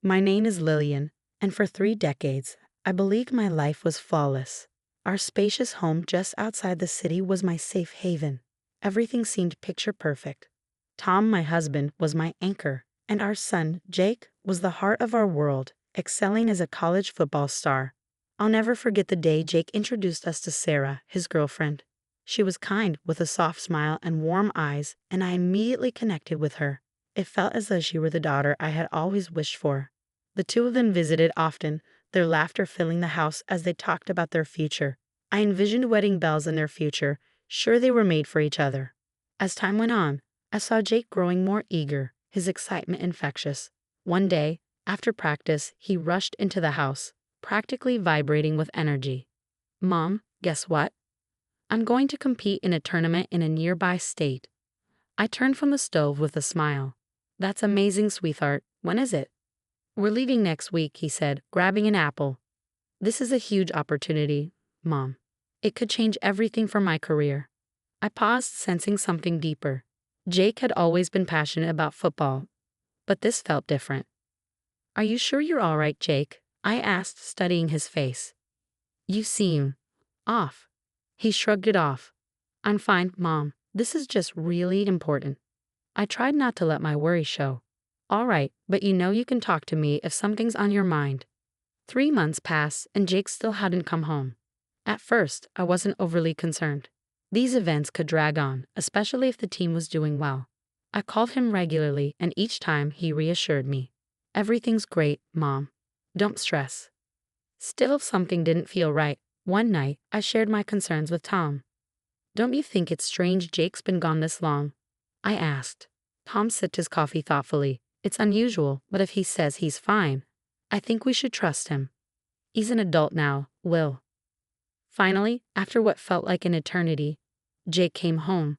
My name is Lillian, and for 3 decades, I believed my life was flawless. Our spacious home just outside the city was my safe haven. Everything seemed picture perfect. Tom, my husband, was my anchor, and our son, Jake, was the heart of our world, excelling as a college football star. I'll never forget the day Jake introduced us to Sarah, his girlfriend. She was kind, with a soft smile and warm eyes, and I immediately connected with her. It felt as though she were the daughter I had always wished for. The two of them visited often, their laughter filling the house as they talked about their future. I envisioned wedding bells in their future, sure they were made for each other. As time went on, I saw Jake growing more eager, his excitement infectious. One day, after practice, he rushed into the house, practically vibrating with energy. "Mom, guess what? I'm going to compete in a tournament in a nearby state." I turned from the stove with a smile. "That's amazing, sweetheart. When is it?" "We're leaving next week," he said, grabbing an apple. "This is a huge opportunity, Mom. It could change everything for my career." I paused, sensing something deeper. Jake had always been passionate about football, but this felt different. "Are you sure you're all right, Jake?" I asked, studying his face. "You seem off." He shrugged it off. "I'm fine, Mom. This is just really important." I tried not to let my worry show. "All right, but you can talk to me if something's on your mind." 3 months passed, and Jake still hadn't come home. At first, I wasn't overly concerned. These events could drag on, especially if the team was doing well. I called him regularly, and each time he reassured me. "Everything's great, Mom. Don't stress." Still, something didn't feel right. One night, I shared my concerns with Tom. "Don't you think it's strange Jake's been gone this long?" I asked. Tom sipped his coffee thoughtfully. "It's unusual, but if he says he's fine, I think we should trust him. He's an adult now, Will." Finally, after what felt like an eternity, Jake came home,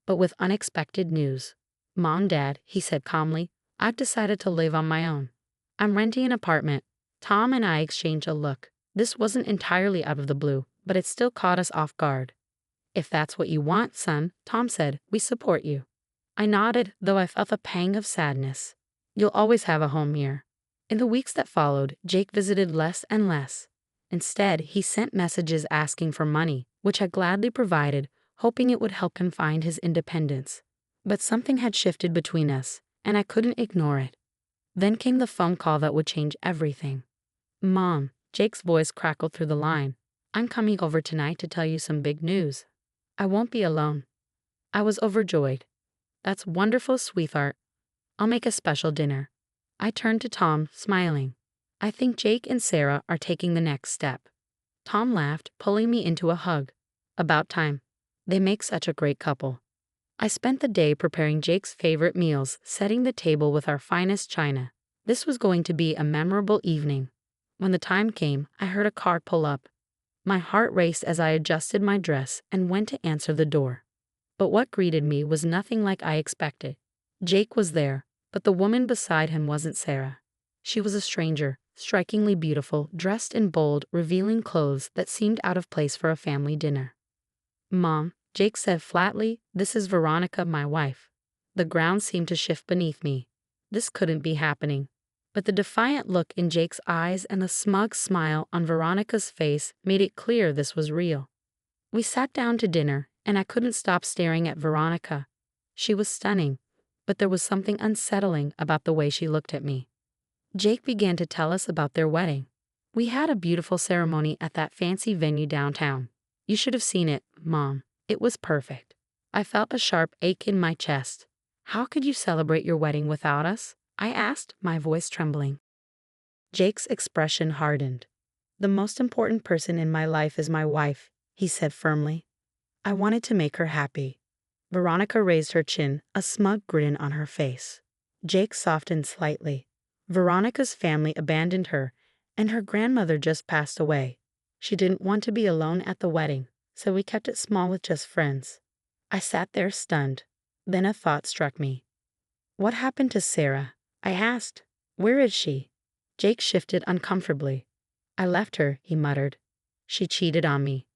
but with unexpected news. "Mom, Dad," he said calmly, "I've decided to live on my own. I'm renting an apartment." Tom and I exchanged a look. This wasn't entirely out of the blue, but it still caught us off guard. "If that's what you want, son," Tom said, "we support you." I nodded, though I felt a pang of sadness. "You'll always have a home here." In the weeks that followed, Jake visited less and less. Instead, he sent messages asking for money, which I gladly provided, hoping it would help him find his independence. But something had shifted between us, and I couldn't ignore it. Then came the phone call that would change everything. "Mom," Jake's voice crackled through the line, "I'm coming over tonight to tell you some big news. I won't be alone." I was overjoyed. "That's wonderful, sweetheart. I'll make a special dinner." I turned to Tom, smiling. "I think Jake and Sarah are taking the next step." Tom laughed, pulling me into a hug. "About time. They make such a great couple." I spent the day preparing Jake's favorite meals, setting the table with our finest china. This was going to be a memorable evening. When the time came, I heard a car pull up. My heart raced as I adjusted my dress and went to answer the door. But what greeted me was nothing like I expected. Jake was there, but the woman beside him wasn't Sarah. She was a stranger, strikingly beautiful, dressed in bold, revealing clothes that seemed out of place for a family dinner. "Mom," Jake said flatly, "this is Veronica, my wife." The ground seemed to shift beneath me. This couldn't be happening. But the defiant look in Jake's eyes and the smug smile on Veronica's face made it clear this was real. We sat down to dinner, and I couldn't stop staring at Veronica. She was stunning, but there was something unsettling about the way she looked at me. Jake began to tell us about their wedding. "We had a beautiful ceremony at that fancy venue downtown. You should have seen it, Mom. It was perfect." I felt a sharp ache in my chest. "How could you celebrate your wedding without us?" I asked, my voice trembling. Jake's expression hardened. "The most important person in my life is my wife," he said firmly. "I wanted to make her happy." Veronica raised her chin, a smug grin on her face. Jake softened slightly. Veronica's family abandoned her, and her grandmother just passed away. She didn't want to be alone at the wedding, so we kept it small with just friends. I sat there stunned. Then a thought struck me. "What happened to Sarah?" I asked. "Where is she?" Jake shifted uncomfortably. "I left her," he muttered. "She cheated on me."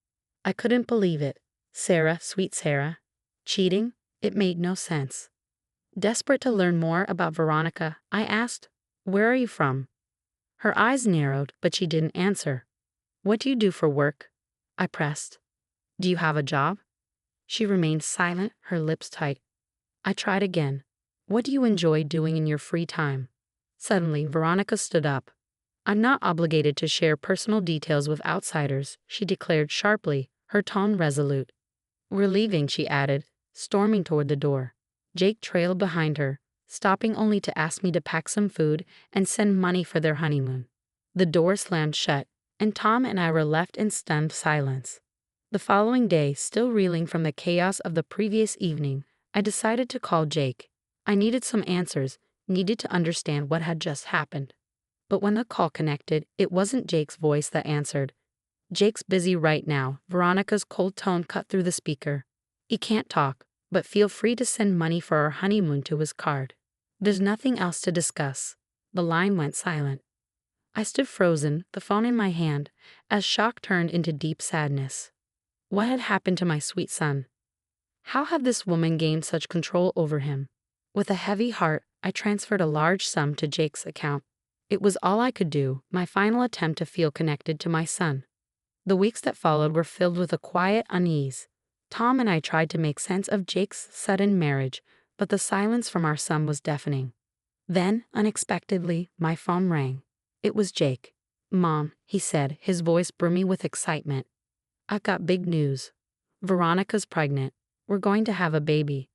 I couldn't believe it. Sarah, sweet Sarah. Cheating? It made no sense. Desperate to learn more about Veronica, I asked, Where are you from? Her eyes narrowed, but she didn't answer. What do you do for work? I pressed. Do you have a job? She remained silent, her lips tight. I tried again. What do you enjoy doing in your free time? Suddenly, Veronica stood up. I'm not obligated to share personal details with outsiders, she declared sharply, her tone resolute. We're leaving, she added, storming toward the door. Jake trailed behind her, stopping only to ask me to pack some food and send money for their honeymoon. The door slammed shut, and Tom and I were left in stunned silence. The following day, still reeling from the chaos of the previous evening, I decided to call Jake. I needed some answers, needed to understand what had just happened. But when the call connected, it wasn't Jake's voice that answered. Jake's busy right now, Veronica's cold tone cut through the speaker. He can't talk, but feel free to send money for our honeymoon to his card. There's nothing else to discuss. The line went silent. I stood frozen, the phone in my hand, as shock turned into deep sadness. What had happened to my sweet son? How had this woman gained such control over him? With a heavy heart, I transferred a large sum to Jake's account. It was all I could do, my final attempt to feel connected to my son. The weeks that followed were filled with a quiet unease. Tom and I tried to make sense of Jake's sudden marriage, but the silence from our son was deafening. Then, unexpectedly, my phone rang. It was Jake. Mom, he said, his voice brimming with excitement. I've got big news. Veronica's pregnant. We're going to have a baby.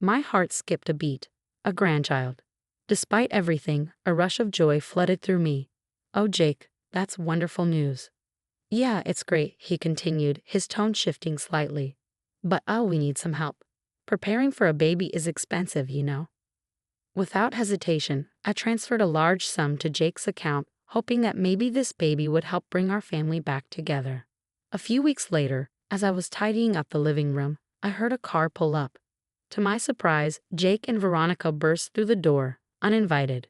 My heart skipped a beat. A grandchild. Despite everything, a rush of joy flooded through me. Oh, Jake, that's wonderful news. Yeah, it's great, he continued, his tone shifting slightly. But we need some help. Preparing for a baby is expensive, you know. Without hesitation, I transferred a large sum to Jake's account, hoping that maybe this baby would help bring our family back together. A few weeks later, as I was tidying up the living room, I heard a car pull up. To my surprise, Jake and Veronica burst through the door, uninvited.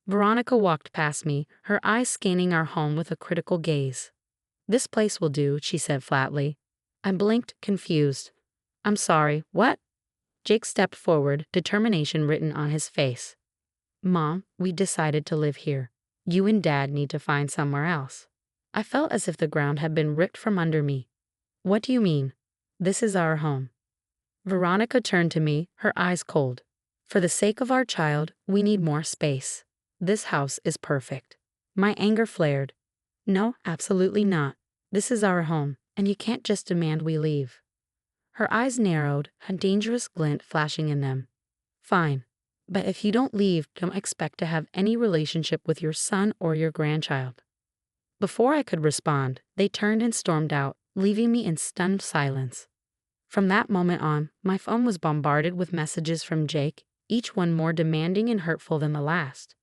Veronica walked past me, her eyes scanning our home with a critical gaze. This place will do, she said flatly. I blinked, confused. I'm sorry, what? Jake stepped forward, determination written on his face. Mom, we decided to live here. You and Dad need to find somewhere else. I felt as if the ground had been ripped from under me. What do you mean? This is our home. Veronica turned to me, her eyes cold. For the sake of our child, we need more space. This house is perfect. My anger flared. No, absolutely not. This is our home, and you can't just demand we leave. Her eyes narrowed, a dangerous glint flashing in them. Fine. But if you don't leave, don't expect to have any relationship with your son or your grandchild. Before I could respond, they turned and stormed out, leaving me in stunned silence. From that moment on, my phone was bombarded with messages from Jake, each one more demanding and hurtful than the last.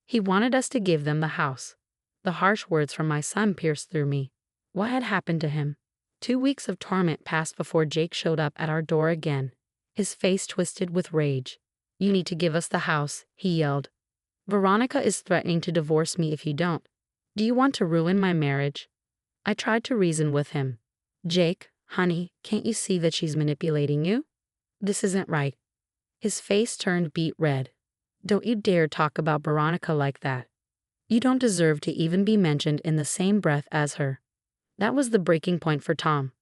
He wanted us to give them the house. The harsh words from my son pierced through me. What had happened to him? 2 weeks of torment passed before Jake showed up at our door again, his face twisted with rage. You need to give us the house, he yelled. Veronica is threatening to divorce me if you don't. Do you want to ruin my marriage? I tried to reason with him. Jake, honey, can't you see that she's manipulating you? This isn't right. His face turned beet red. Don't you dare talk about Veronica like that. You don't deserve to even be mentioned in the same breath as her. That was the breaking point for Tom.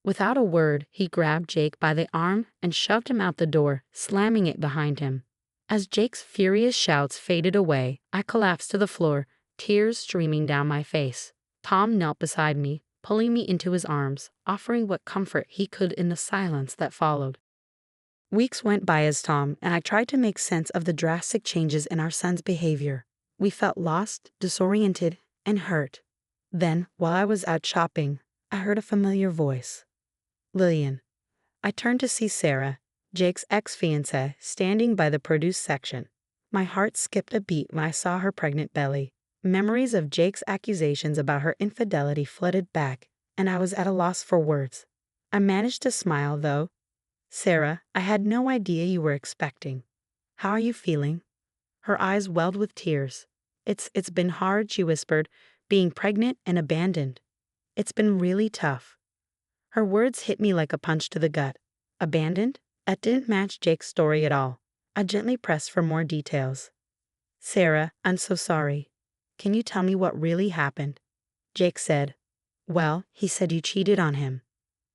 Without a word, he grabbed Jake by the arm and shoved him out the door, slamming it behind him. As Jake's furious shouts faded away, I collapsed to the floor, tears streaming down my face. Tom knelt beside me, pulling me into his arms, offering what comfort he could in the silence that followed. Weeks went by as Tom and I tried to make sense of the drastic changes in our son's behavior. We felt lost, disoriented, and hurt. Then, while I was out shopping, I heard a familiar voice. Lillian. I turned to see Sarah, Jake's ex-fiancée, standing by the produce section. My heart skipped a beat when I saw her pregnant belly. Memories of Jake's accusations about her infidelity flooded back, and I was at a loss for words. I managed to smile, though. Sarah, I had no idea you were expecting. How are you feeling? Her eyes welled with tears. It's been hard, she whispered, being pregnant and abandoned. It's been really tough. Her words hit me like a punch to the gut. Abandoned? That didn't match Jake's story at all. I gently pressed for more details. Sarah, I'm so sorry. Can you tell me what really happened? Jake said. Well, he said you cheated on him.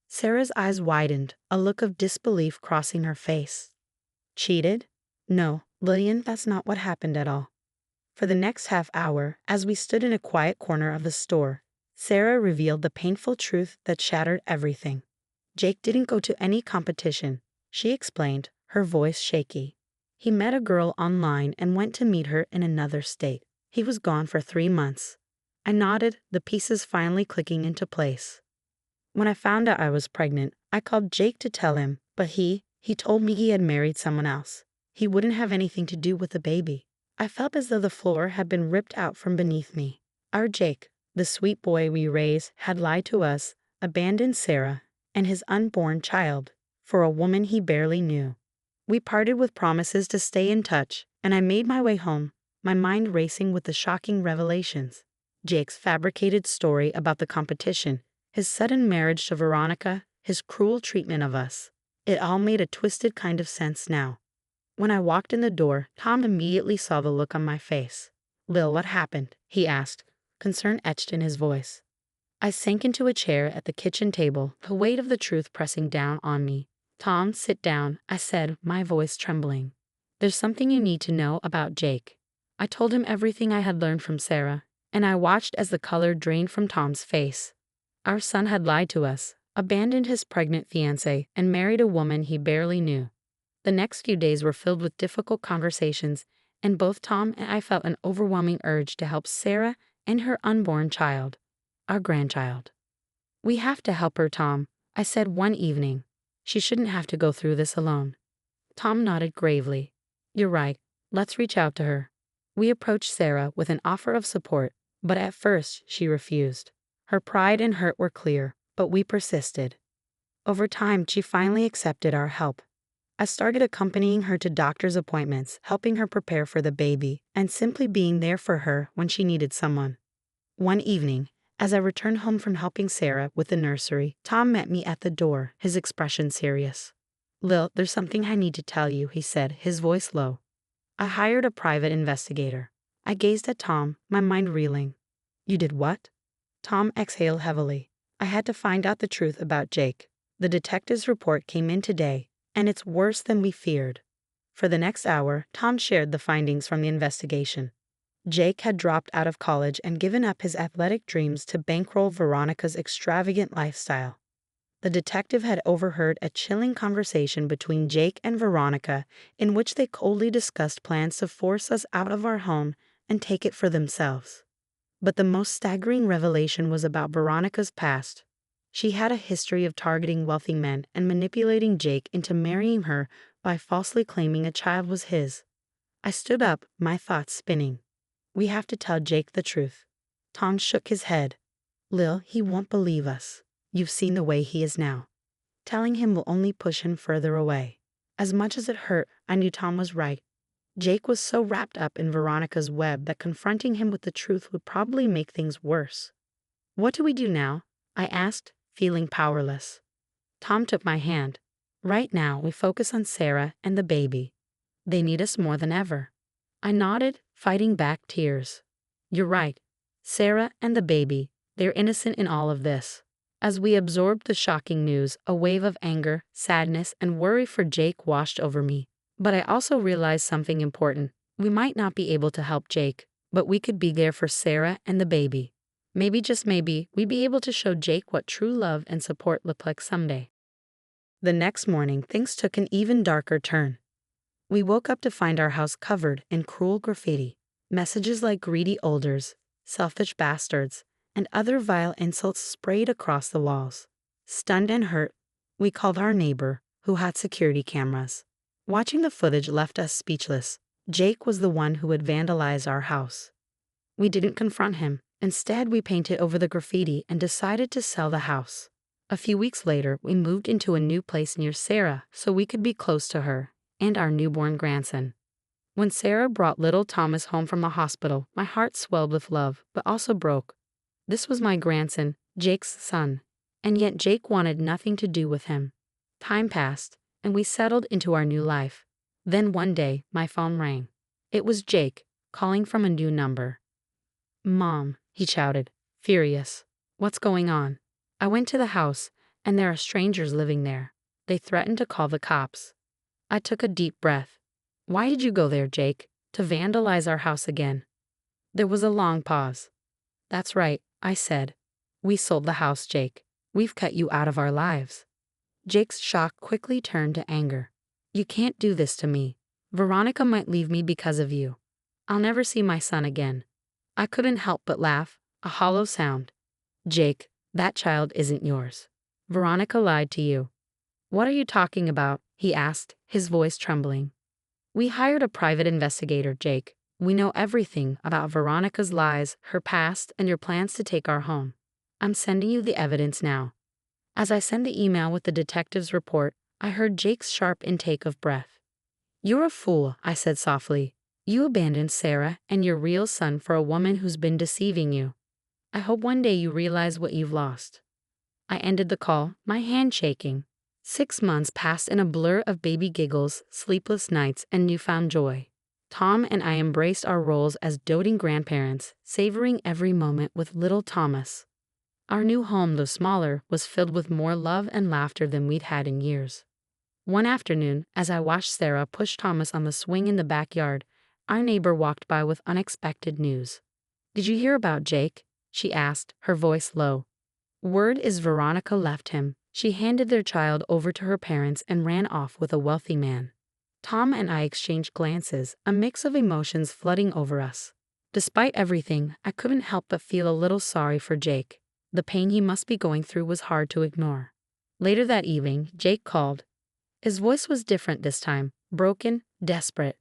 Sarah's eyes widened, a look of disbelief crossing her face. Cheated? No, Lillian, that's not what happened at all. For the next half hour, as we stood in a quiet corner of the store, Sarah revealed the painful truth that shattered everything. Jake didn't go to any competition, she explained, her voice shaky. He met a girl online and went to meet her in another state. He was gone for 3 months. I nodded, the pieces finally clicking into place. When I found out I was pregnant, I called Jake to tell him, but he told me he had married someone else. He wouldn't have anything to do with the baby. I felt as though the floor had been ripped out from beneath me. Our Jake, the sweet boy we raised, had lied to us, abandoned Sarah and his unborn child for a woman he barely knew. We parted with promises to stay in touch, and I made my way home, my mind racing with the shocking revelations. Jake's fabricated story about the competition, his sudden marriage to Veronica, his cruel treatment of us. It all made a twisted kind of sense now. When I walked in the door, Tom immediately saw the look on my face. Lil, what happened? He asked, concern etched in his voice. I sank into a chair at the kitchen table, the weight of the truth pressing down on me. Tom, sit down, I said, my voice trembling. There's something you need to know about Jake. I told him everything I had learned from Sarah, and I watched as the color drained from Tom's face. Our son had lied to us, abandoned his pregnant fiancée, and married a woman he barely knew. The next few days were filled with difficult conversations, and both Tom and I felt an overwhelming urge to help Sarah and her unborn child, our grandchild. We have to help her, Tom, I said one evening. She shouldn't have to go through this alone. Tom nodded gravely. You're right, let's reach out to her. We approached Sarah with an offer of support, but at first she refused. Her pride and hurt were clear, but we persisted. Over time, she finally accepted our help. I started accompanying her to doctor's appointments, helping her prepare for the baby, and simply being there for her when she needed someone. One evening, as I returned home from helping Sarah with the nursery, Tom met me at the door, his expression serious. Lil, there's something I need to tell you, he said, his voice low. I hired a private investigator. I gazed at Tom, my mind reeling. You did what? Tom exhaled heavily. I had to find out the truth about Jake. The detective's report came in today, and it's worse than we feared. For the next hour, Tom shared the findings from the investigation. Jake had dropped out of college and given up his athletic dreams to bankroll Veronica's extravagant lifestyle. The detective had overheard a chilling conversation between Jake and Veronica in which they coldly discussed plans to force us out of our home and take it for themselves. But the most staggering revelation was about Veronica's past. She had a history of targeting wealthy men and manipulating Jake into marrying her by falsely claiming a child was his. I stood up, my thoughts spinning. We have to tell Jake the truth. Tom shook his head. Lil, he won't believe us. You've seen the way he is now. Telling him will only push him further away. As much as it hurt, I knew Tom was right. Jake was so wrapped up in Veronica's web that confronting him with the truth would probably make things worse. What do we do now? I asked, feeling powerless. Tom took my hand. Right now, we focus on Sarah and the baby. They need us more than ever. I nodded, fighting back tears. You're right. Sarah and the baby, they're innocent in all of this. As we absorbed the shocking news, a wave of anger, sadness, and worry for Jake washed over me. But I also realized something important. We might not be able to help Jake, but we could be there for Sarah and the baby. Maybe, just maybe, we'd be able to show Jake what true love and support look like someday. The next morning, things took an even darker turn. We woke up to find our house covered in cruel graffiti. Messages like greedy olders, selfish bastards, and other vile insults sprayed across the walls. Stunned and hurt, we called our neighbor, who had security cameras. Watching the footage left us speechless. Jake was the one who had vandalized our house. We didn't confront him. Instead, we painted over the graffiti and decided to sell the house. A few weeks later, we moved into a new place near Sarah so we could be close to her and our newborn grandson. When Sarah brought little Thomas home from the hospital, my heart swelled with love, but also broke. This was my grandson, Jake's son, and yet Jake wanted nothing to do with him. Time passed, and we settled into our new life. Then one day, my phone rang. It was Jake, calling from a new number. "Mom," he shouted, furious. "What's going on?" I went to the house, and there are strangers living there. They threatened to call the cops. I took a deep breath. "Why did you go there, Jake? To vandalize our house again?" There was a long pause. "That's right," I said. "We sold the house, Jake. We've cut you out of our lives." Jake's shock quickly turned to anger. "You can't do this to me. Veronica might leave me because of you. I'll never see my son again." I couldn't help but laugh, a hollow sound. "Jake, that child isn't yours. Veronica lied to you." "What are you talking about?" he asked, his voice trembling. "We hired a private investigator, Jake. We know everything about Veronica's lies, her past, and your plans to take our home. I'm sending you the evidence now." As I sent the email with the detective's report, I heard Jake's sharp intake of breath. "You're a fool," I said softly. "You abandoned Sarah and your real son for a woman who's been deceiving you. I hope one day you realize what you've lost." I ended the call, my hand shaking. 6 months passed in a blur of baby giggles, sleepless nights, and newfound joy. Tom and I embraced our roles as doting grandparents, savoring every moment with little Thomas. Our new home, though smaller, was filled with more love and laughter than we'd had in years. One afternoon, as I watched Sarah push Thomas on the swing in the backyard, our neighbor walked by with unexpected news. "Did you hear about Jake?" she asked, her voice low. "Word is Veronica left him. She handed their child over to her parents and ran off with a wealthy man." Tom and I exchanged glances, a mix of emotions flooding over us. Despite everything, I couldn't help but feel a little sorry for Jake. The pain he must be going through was hard to ignore. Later that evening, Jake called. His voice was different this time, broken, desperate.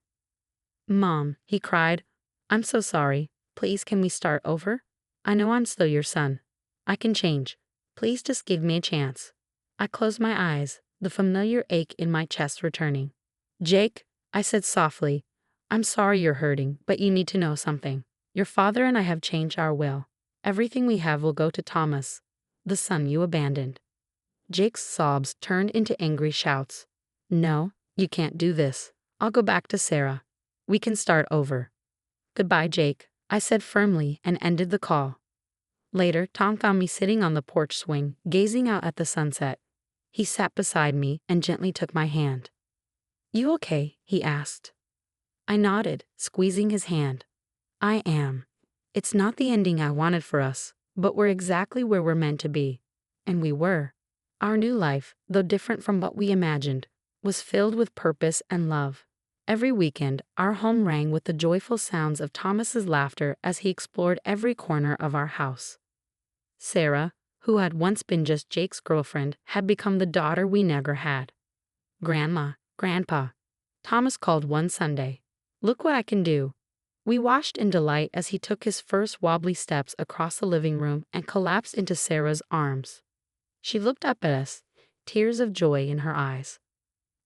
"Mom," he cried, "I'm so sorry. Please, can we start over? I know I'm still your son. I can change. Please just give me a chance." I closed my eyes, the familiar ache in my chest returning. "Jake," I said softly, "I'm sorry you're hurting, but you need to know something. Your father and I have changed our will. Everything we have will go to Thomas, the son you abandoned." Jake's sobs turned into angry shouts. "No, you can't do this. I'll go back to Sarah. We can start over." "Goodbye, Jake," I said firmly and ended the call. Later, Tom found me sitting on the porch swing, gazing out at the sunset. He sat beside me and gently took my hand. "You okay?" he asked. I nodded, squeezing his hand. "I am. It's not the ending I wanted for us, but we're exactly where we're meant to be." And we were. Our new life, though different from what we imagined, was filled with purpose and love. Every weekend, our home rang with the joyful sounds of Thomas's laughter as he explored every corner of our house. Sarah, who had once been just Jake's girlfriend, had become the daughter we never had. "Grandma, Grandpa," Thomas called one Sunday. "Look what I can do." We watched in delight as he took his first wobbly steps across the living room and collapsed into Sarah's arms. She looked up at us, tears of joy in her eyes.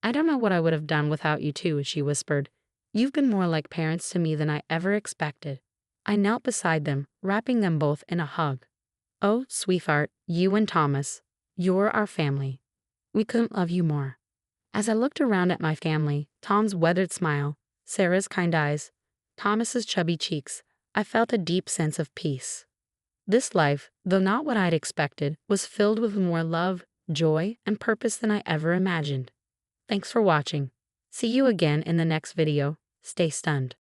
"I don't know what I would have done without you two," she whispered. "You've been more like parents to me than I ever expected." I knelt beside them, wrapping them both in a hug. "Oh, sweetheart, you and Thomas, you're our family. We couldn't love you more." As I looked around at my family, Tom's weathered smile, Sarah's kind eyes, Thomas's chubby cheeks, I felt a deep sense of peace. This life, though not what I'd expected, was filled with more love, joy, and purpose than I ever imagined. Thanks for watching. See you again in the next video. Stay stunned.